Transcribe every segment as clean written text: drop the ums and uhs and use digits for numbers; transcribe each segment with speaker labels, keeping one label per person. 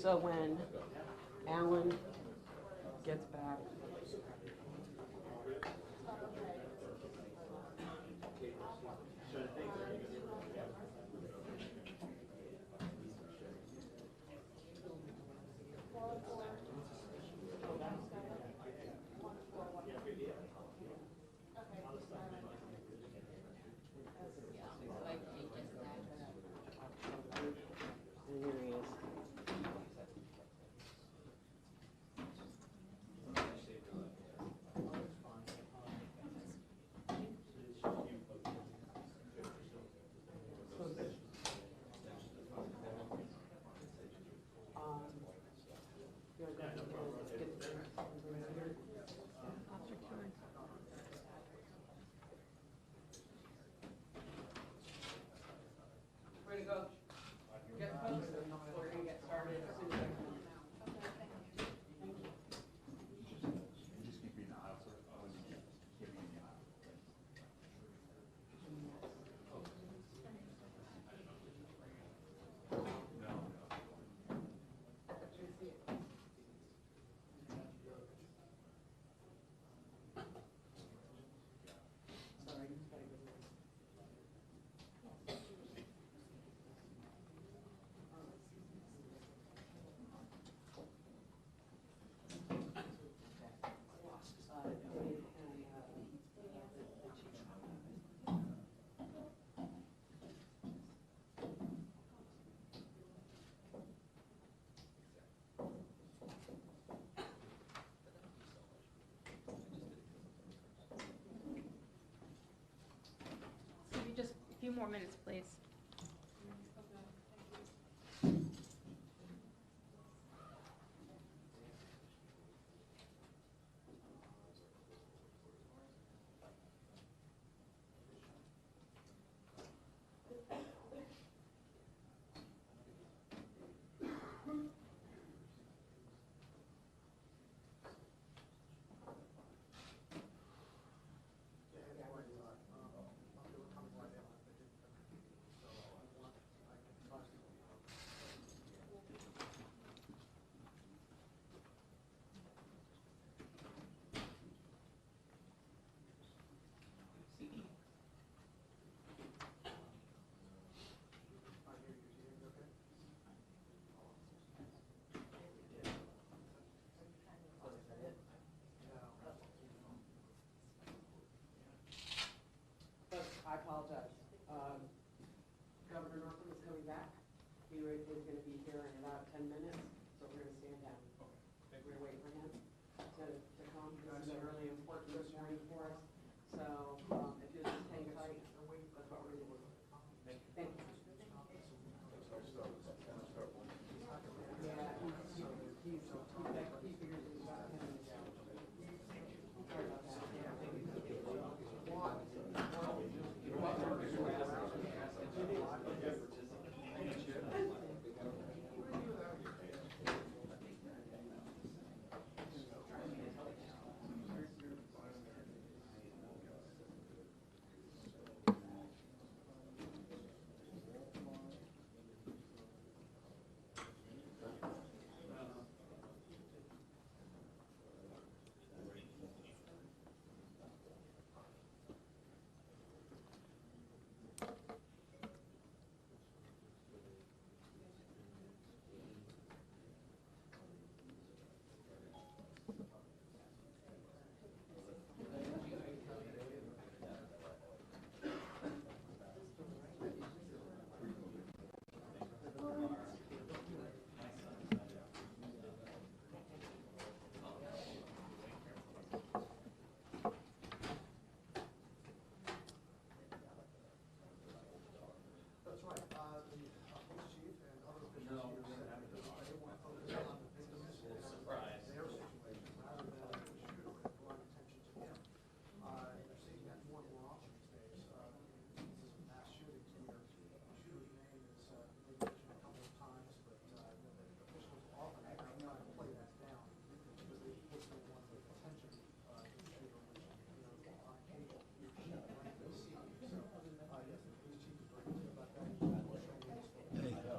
Speaker 1: So when Alan gets back, and here he is. Way to go. Get the photos in. We're going to get started as soon as I can.
Speaker 2: Just keep reading the aisle, sir. I wasn't giving you the aisle.
Speaker 1: Sorry, just gotta go.
Speaker 3: Maybe just a few more minutes, please. I apologize. Governor Northam is coming back. He is going to be here in about 10 minutes, so we're going to stand down. We're going to wait for him to come. This is really important this morning for us. So if you'll just hang tight, that's what we're going to do. Thank you. Yeah, he figures it's about 10 minutes out. Sorry about that.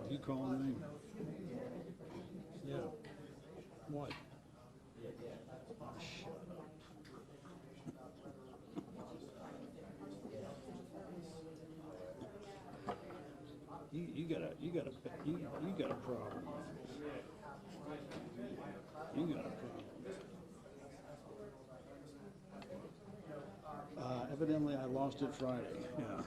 Speaker 4: You calling me? Yeah. What? You got a problem. You got a problem. Evidently I lost it Friday, yeah.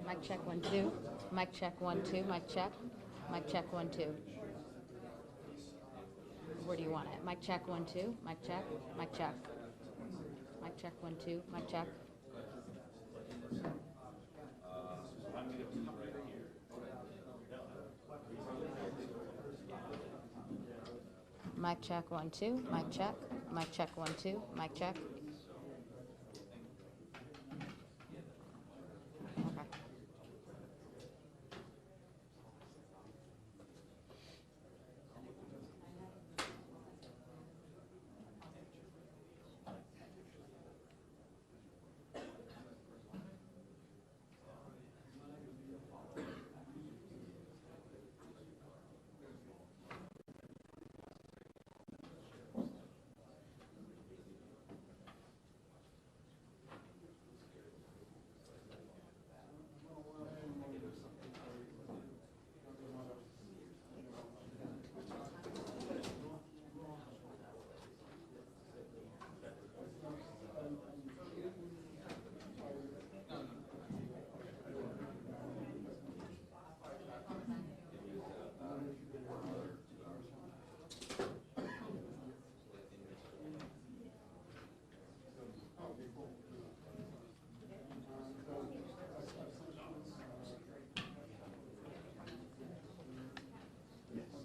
Speaker 5: Mic check 1 2. Mic check 1 2. Mic check. Mic check 1 2. Where do you want it? Mic check 1 2. Mic check. Mic check. Mic check 1 2. Mic check. Mic check 1 2. Mic check. Mic check 1 2. Mic check.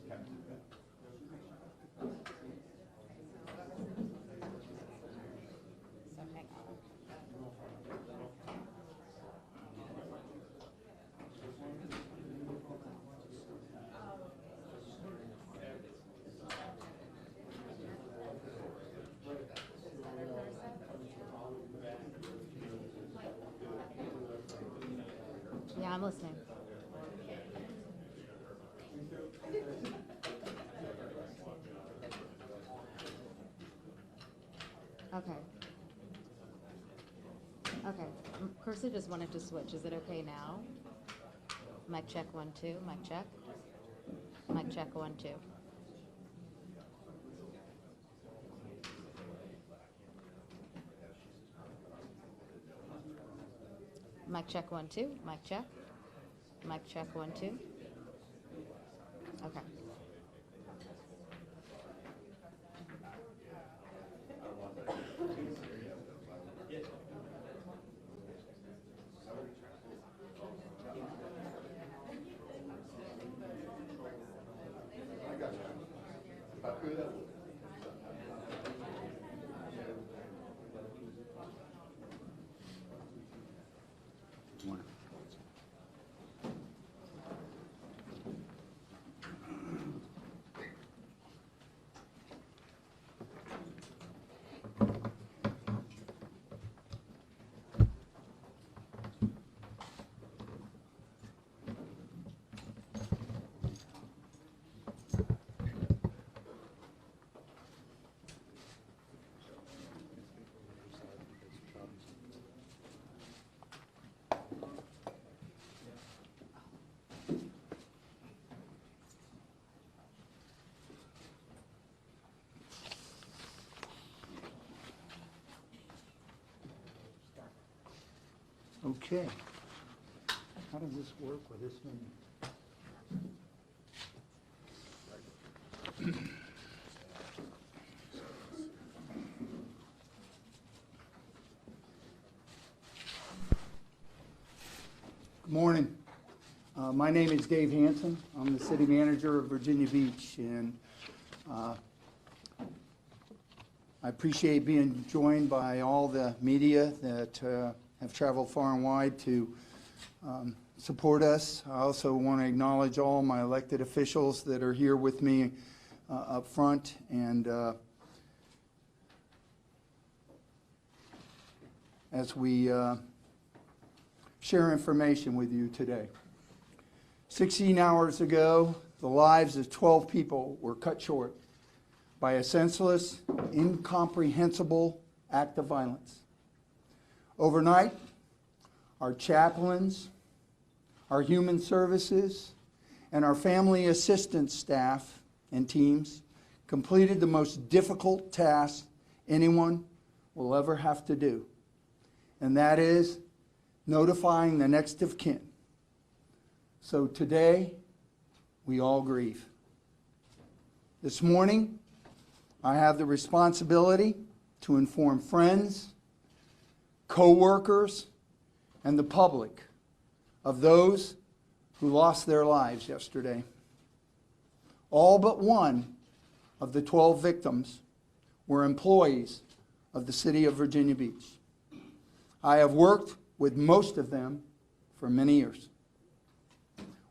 Speaker 5: Okay. So hang on. Yeah, I'm listening. Okay. Okay, Cursor just wanted to switch. Is it okay now? Mic check 1 2. Mic check. Mic check 1 2. Mic check 1 2. Mic check. Mic check 1 2. Okay.
Speaker 6: Okay. How does this work with this one? Good morning. My name is Dave Hanson. I'm the city manager of Virginia Beach, and I appreciate being joined by all the media that have traveled far and wide to support us. I also want to acknowledge all my elected officials that are here with me up front, and as we share information with you today. 16 hours ago, the lives of 12 people were cut short by a senseless, incomprehensible act of violence. Overnight, our chaplains, our human services, and our family assistance staff and teams completed the most difficult task anyone will ever have to do, and that is notifying the next of kin. So today, we all grieve. This morning, I have the responsibility to inform friends, co-workers, and the public of those who lost their lives yesterday. All but one of the 12 victims were employees of the city of Virginia Beach. I have worked with most of them for many years.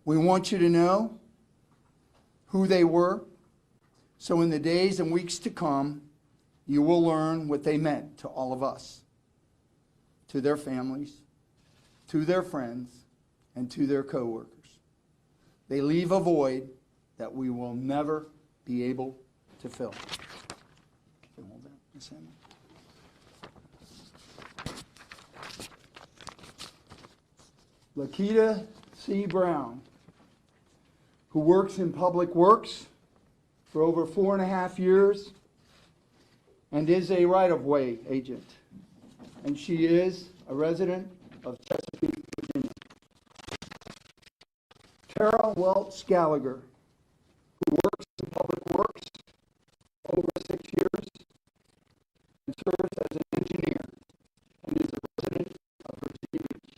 Speaker 6: We want you to know who they were, so in the days and weeks to come, you will learn what they meant to all of us, to their families, to their friends, and to their coworkers. They leave a void that we will never be able to fill. Hold that, Miss Emma. Lakita C. Brown, who works in public works for over 4.5 years and is a right-of-way agent. And she is a resident of Chesapeake, Virginia. Tara Welch Gallagher, who works in public works for over 6 years and serves as an engineer and is a resident of Virginia Beach.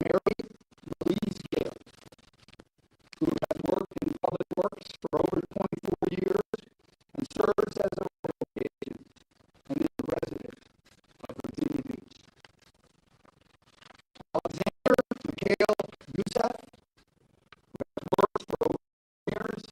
Speaker 6: Mary Louise Gale, who has worked in public works for over 24 years and serves as a right-of-way agent and is a resident of Virginia Beach. Alexander Mikhail Yusef, who has worked for over 10 years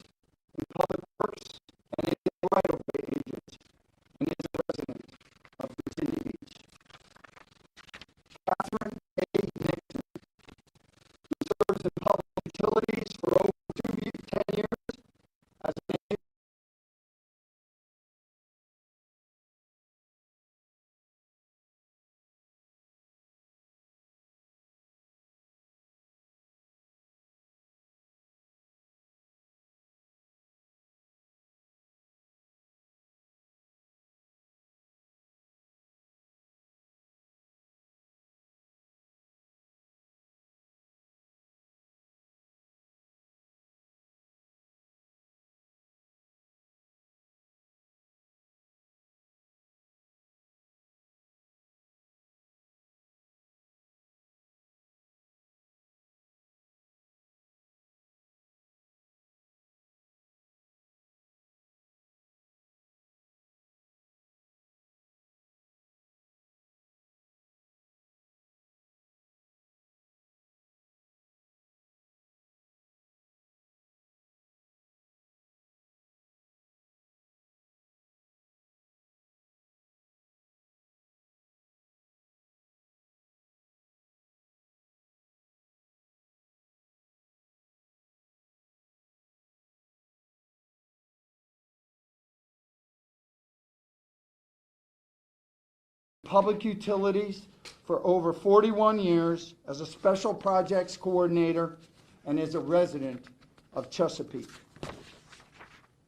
Speaker 6: public utilities for over 41 years as a special projects coordinator and is a resident of Chesapeake.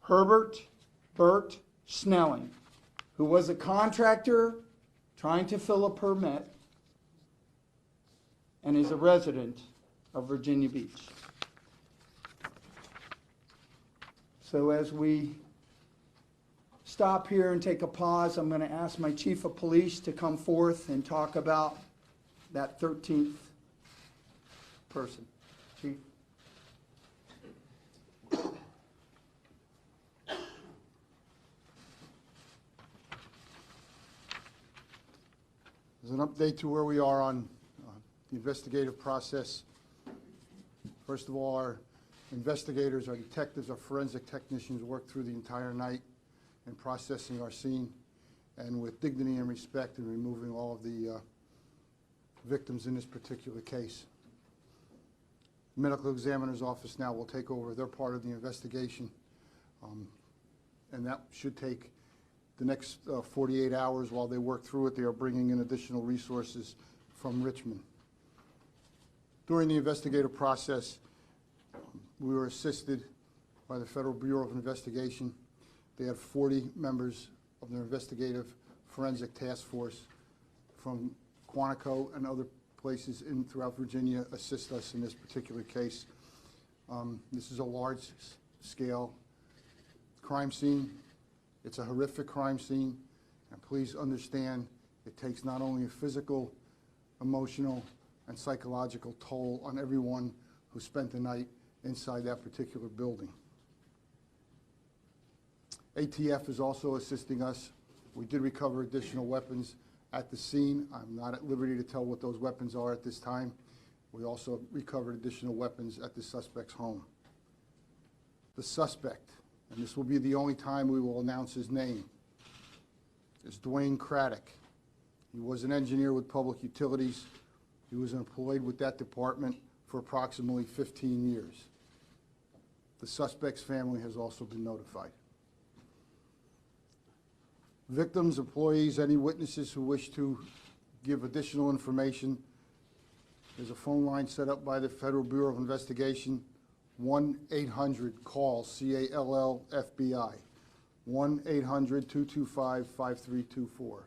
Speaker 6: Herbert Bert Snelling, who was a contractor trying to fill a permit and is a resident of Virginia Beach. So as we stop here and take a pause, I'm going to ask my chief of police to come forth and talk about that 13th person. Chief.
Speaker 7: As an update to where we are on the investigative process. First of all, our investigators, our detectives, our forensic technicians worked through the entire night in processing our scene and with dignity and respect in removing all of the victims in this particular case. The medical examiner's office now will take over their part of the investigation, and that should take the next 48 hours. While they work through it, they are bringing in additional resources from Richmond. During the investigative process, we were assisted by the Federal Bureau of Investigation. They had 40 members of their investigative forensic task force from Quantico and other places throughout Virginia assist us in this particular case. This is a large-scale crime scene. It's a horrific crime scene, and please understand it takes not only a physical, emotional, and psychological toll on everyone who spent the night inside that particular building. ATF is also assisting us. We did recover additional weapons at the scene. I'm not at liberty to tell what those weapons are at this time. We also recovered additional weapons at the suspect's home. The suspect, and this will be the only time we will announce his name, is Dwayne Craddock. He was an engineer with Public Utilities. He was employed with that department for approximately 15 years. The suspect's family has also been notified. Victims, employees, any witnesses who wish to give additional information, there's a phone line set up by the Federal Bureau of Investigation, 1-800-CALL, C-A-L-L-FBI, 1-800-225-5324.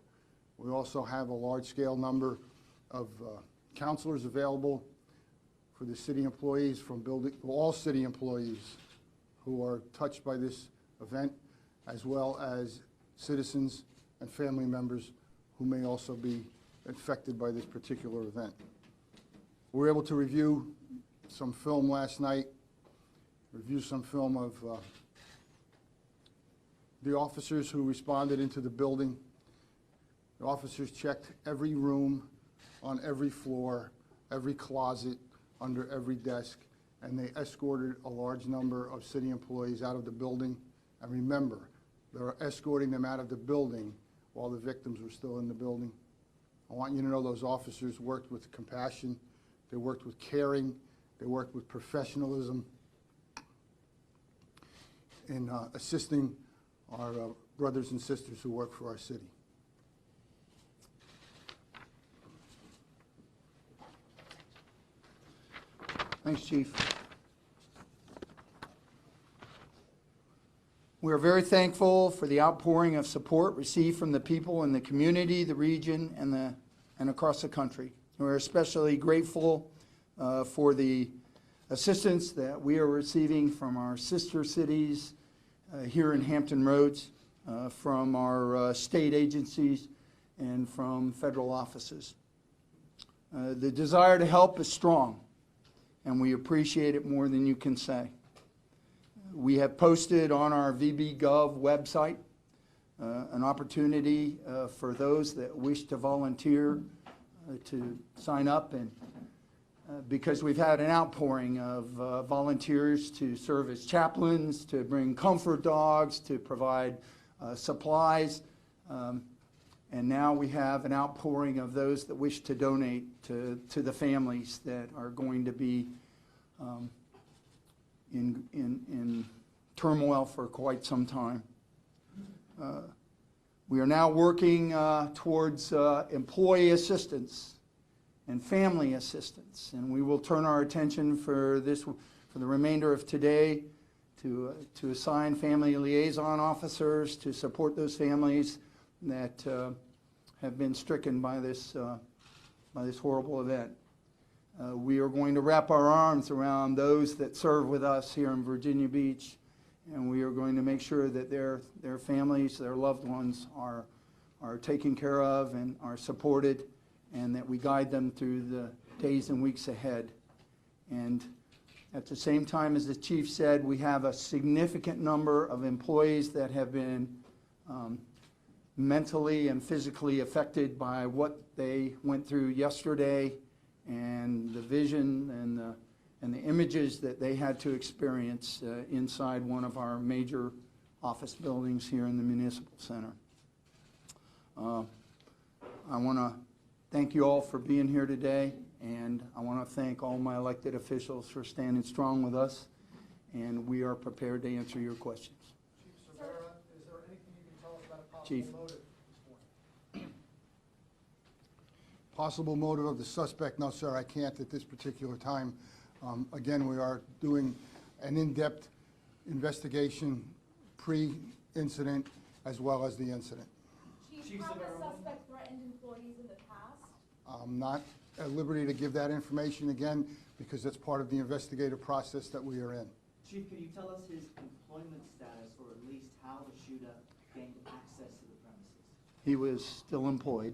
Speaker 7: We also have a large-scale number of counselors available for the city employees all city employees who are touched by this event, as well as citizens and family members who may also be infected by this particular event. We were able to review some film last night, review some film of the officers who responded into the building. The officers checked every room, on every floor, every closet, under every desk, and they escorted a large number of city employees out of the building. And remember, they're escorting them out of the building while the victims were still in the building. I want you to know those officers worked with compassion, they worked with caring, they worked with professionalism in assisting our brothers and sisters who work for our city.
Speaker 6: Thanks, Chief. We are very thankful for the outpouring of support received from the people in the community, the region, and across the country. We're especially grateful for the assistance that we are receiving from our sister cities here in Hampton Roads, from our state agencies, and from federal offices. The desire to help is strong, and we appreciate it more than you can say. We have posted on our VB.gov website an opportunity for those that wish to volunteer to sign up, and because we've had an outpouring of volunteers to serve as chaplains, to bring comfort dogs, to provide supplies, and now we have an outpouring of those that wish to donate to the families that are going to be in turmoil for quite some time. We are now working towards employee assistance and family assistance, and we will turn our attention for the remainder of today to assign family liaison officers to support those families that have been stricken by this horrible event. We are going to wrap our arms around those that serve with us here in Virginia Beach, and we are going to make sure that their families, their loved ones are taken care of and are supported, and that we guide them through the days and weeks ahead. And at the same time, as the chief said, we have a significant number of employees that have been mentally and physically affected by what they went through yesterday, and the vision and the images that they had to experience inside one of our major office buildings here in the Municipal Center. I want to thank you all for being here today, and I want to thank all my elected officials for standing strong with us, and we are prepared to answer your questions.
Speaker 8: Chief Cervera, is there anything you can tell us about a possible
Speaker 6: Chief.
Speaker 8: motive this morning?
Speaker 7: Possible motive of the suspect? No, sir, I can't at this particular time. Again, we are doing an in-depth investigation pre-incident as well as the incident.
Speaker 9: Chief, have the suspect threatened employees in the past?
Speaker 7: I'm not at liberty to give that information again because that's part of the investigative process that we are in.
Speaker 10: Chief, can you tell us his employment status, or at least how the shooter gained access to the premises?
Speaker 6: He was still employed.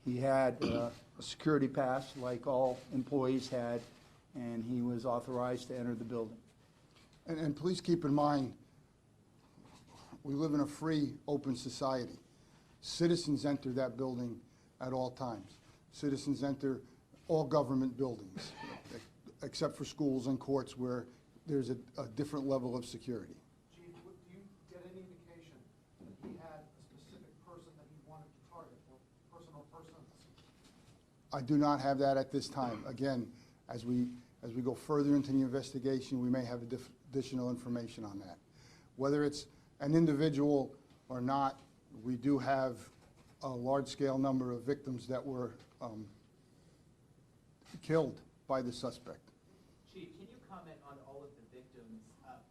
Speaker 6: He had a security pass like all employees had, and he was authorized to enter the building.
Speaker 7: And please keep in mind, we live in a free, open society. Citizens enter that building at all times. Citizens enter all government buildings, except for schools and courts where there's a different level of security.
Speaker 8: Chief, do you get any indication that he had a specific person that he wanted to target, or person or persons?
Speaker 7: I do not have that at this time. Again, as we go further into the investigation, we may have additional information on that. Whether it's an individual or not, we do have a large-scale number of victims that were killed by the suspect.
Speaker 11: Chief, can you comment on all of the victims?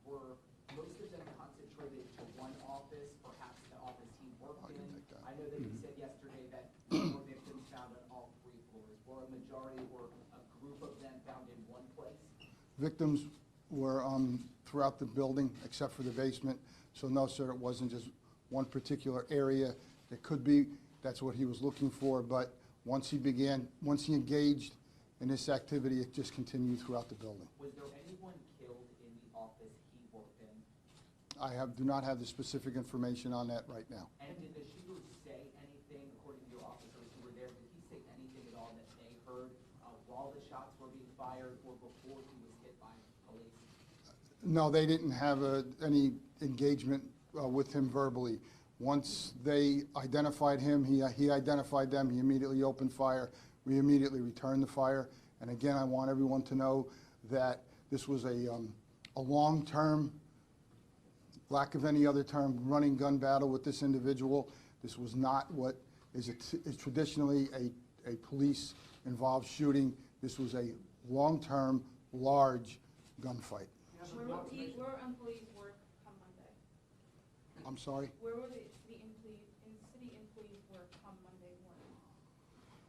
Speaker 11: Were most of them concentrated to one office, perhaps the office he worked in? I know that you said yesterday that there were victims found on all 3 floors. Were a majority or a group of them found in one place?
Speaker 7: Victims were throughout the building except for the basement. So no, sir, it wasn't just one particular area. It could be that's what he was looking for, but once he engaged in this activity, it just continued throughout the building.
Speaker 11: Was there anyone killed in the office he worked in?
Speaker 7: I do not have the specific information on that right now.
Speaker 11: And did the shooter say anything, according to your officers who were there, did he say anything at all that they heard while the shots were being fired or before he was hit by police?
Speaker 7: No, they didn't have any engagement with him verbally. Once they identified him, he identified them, he immediately opened fire. We immediately returned the fire. And again, I want everyone to know that this was a long-term, lack of any other term, running gun battle with this individual. This was not what is traditionally a police-involved shooting. This was a long-term, large gunfight.
Speaker 9: Where employees work come Monday?
Speaker 7: I'm sorry?
Speaker 9: Where will the city employees work come Monday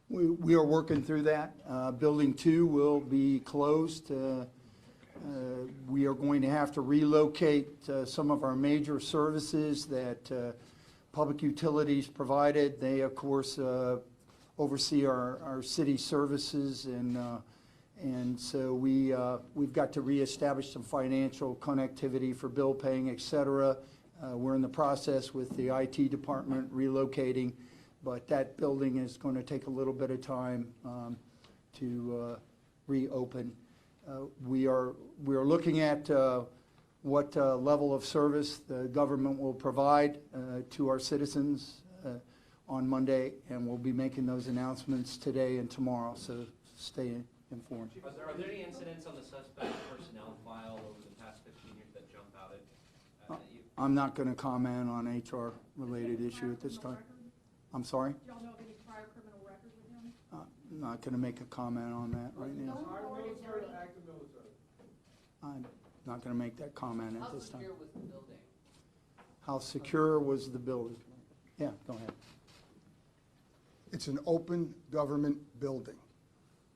Speaker 9: morning?
Speaker 6: We are working through that. Building 2 will be closed. We are going to have to relocate some of our major services that Public Utilities provided. They, of course, oversee our city services, and so we've got to reestablish some financial connectivity for bill paying, et cetera. We're in the process with the IT department relocating, but that building is going to take a little bit of time to reopen. We are looking at what level of service the government will provide to our citizens on Monday, and we'll be making those announcements today and tomorrow, so stay informed.
Speaker 12: Are there any incidents on the suspect personnel file over the past 15 years that jump out at you?
Speaker 6: I'm not going to comment on HR-related issue at this time. I'm sorry?
Speaker 9: Do y'all know of any prior criminal record with him?
Speaker 6: I'm not going to make a comment on that right now. I'm not going to make that comment at this time.
Speaker 1: How secure was the building?
Speaker 6: How secure was the building? Yeah, go ahead.
Speaker 7: It's an open government building.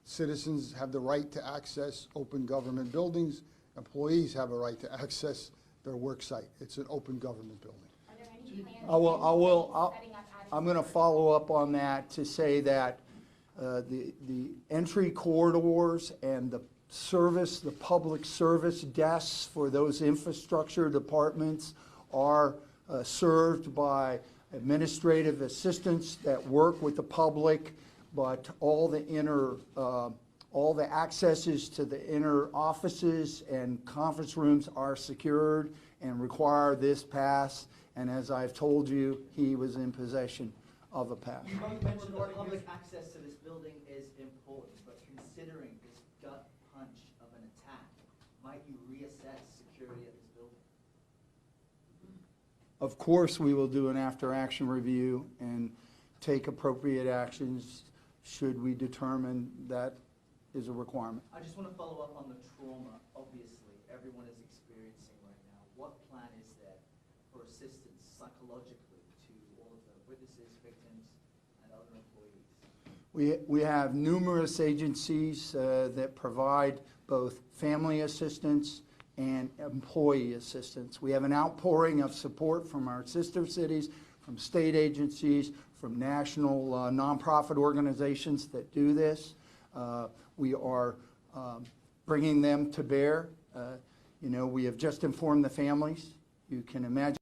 Speaker 7: Citizens have the right to access open government buildings. Employees have a right to access their work site. It's an open government building.
Speaker 9: Are there any plans?
Speaker 6: I'm going to follow up on that to say that the entry corridors and the service, the public service desks for those infrastructure departments are served by administrative assistants that work with the public, but all the accesses to the inner offices and conference rooms are secured and require this pass. And as I've told you, he was in possession of a pass.
Speaker 10: You mentioned the public access to this building is important, but considering this gut punch of an attack, might you reassess security at this building?
Speaker 6: Of course, we will do an after-action review and take appropriate actions should we determine that is a requirement.
Speaker 10: I just want to follow up on the trauma, obviously, everyone is experiencing right now. What plan is there for assistance psychologically to all of the witnesses, victims, and other employees?
Speaker 6: We have numerous agencies that provide both family assistance and employee assistance. We have an outpouring of support from our sister cities, from state agencies, from national nonprofit organizations that do this. We are bringing them to bear. We have just informed the families. You can imagine